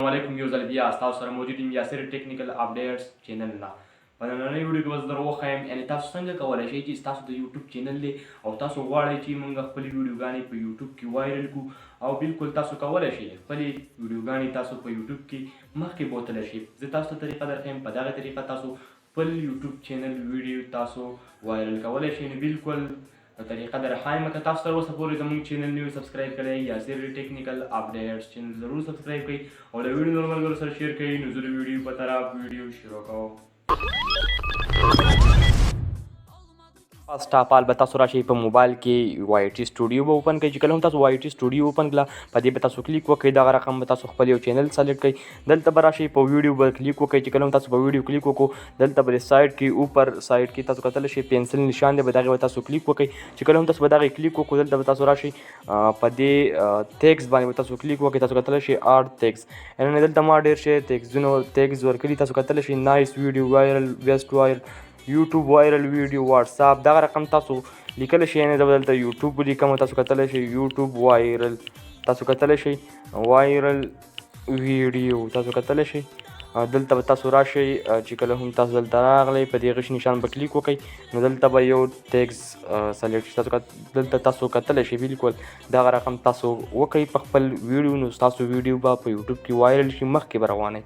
السلام علیکم یو ځل بیا تاسو سره موجود یم یاسر ټیکنیکل اپډیټس چینل نه په نننۍ ویډیو کې به زه در وښیم یعنې تاسو څنګه کولی شئ چې ستاسو د یوټوب چینل دی او تاسو غواړئ چې موږ خپلې ویډیوګانې په یوټوب کې وایرل کړو او بالکل تاسو کولی شئ خپلې ویډیوګانې تاسو په یوټوب کې مخکې بوتلی شئ. زه تاسو ته طریقه درښیم، په دغه طریقه تاسو خپل یوټوب چینل ویډیو تاسو وایرل کولی شئ. نو بالکل طریقه در ښایم که تاسو تر اوسه پورې زموږ چینل نه وي سبسکرایب کړی یاسر ټیکنیکل اپډیټس چینل ضرور سبسکرایب کړئ او د ویډیو نور ملګرو سره شیر کړئ. نو زه د ویډیو په طرف ویډیو شروع کوم. فرسٹ آف آل به تاسو راشئ په موبایل کې وايټي سټوډیو به اوپن کړئ. چې کله هم تاسو وايټي سټوډیو اوپن کړه په دې به تاسو کلیک وکړئ، دغه رقم به تاسو خپل یو چینل سلیکټ کړئ. دلته به راشئ په ویډیو به کلیک وکړئ. چې کله هم تاسو په ویډیو کلیک وکړو دلته به سایډ کې اوپر سایډ کې تاسو کتلی شئ پنسل نشان دی، به دغې به تاسو کلیک وکړئ. چې کله هم تاسو به دغې کلیک وکړو دلته به تاسو راشئ په دې تیکس باندې به تاسو کلیک وکړئ. تاسو کتلی شئ آډ تیکس، یعنې دلته ما ډېر شی تیکس ورکړي. تاسو کتلی شئ نایس ویډیو وایرل بیسټ وایرل یوټوب وایرل ویډیو واتساپ دغه رقم تاسو لیکلی شئ. یعنې زه به دلته یوټوب ولیکم. تاسو کتلی شئ یوټوب وایرل، تاسو کتلی شئ وایرل ویډیو، تاسو کتلی شئ. دلته به تاسو راشئ چې کله هم تاسو دلته راغلی په دې غش نشان به کلیک وکړئ. نو دلته به یو ټیکس سلیکټ شي. دلته تاسو کتلی شئ بالکل دغه رقم تاسو وکړئ په خپل ویډیو. نو ستاسو ویډیو به په یوټوب کې وایرل شي، مخکې به روانئ.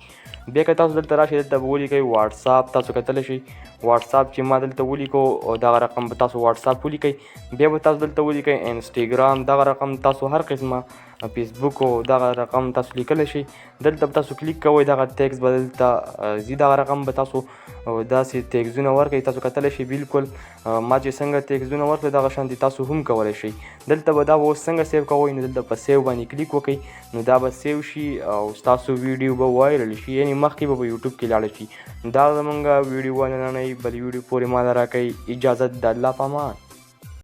بیا که تاسو دلته راشئ دلته به ولیکئ واټساپ، تاسو کتلی شئ واټساپ چې ما دلته ولیکو دغه رقم به تاسو واټساپ ولیکئ. بیا به تاسو دلته ولیکئ انسټاګرام، دغه رقم تاسو هر قسمه فیسبوک او دغه رقم تاسو لیکلی شئ. دلته به تاسو کلیک کوئ، دغه ټیکس به دلته ځي، دغه رقم به تاسو داسې ټیکسونه ورکړئ. تاسو کتلی شئ بالکل ما چې څنګه ټیکسونه ورکړل دغه شانتې تاسو هم کولی شئ. دلته به دا به اوس څنګه سیو کوئ، نو دلته په سیو باندې کلیک وکړئ. نو دا به سیو شي او ستاسو ویډیو به وایرل شي، یعنې مخکې به په یوټوب کې لاړه شي. دا زموږ ویډیو وه نننۍ. بلې ویډیو پورې ما له راکوئ اجازت د الله په امان.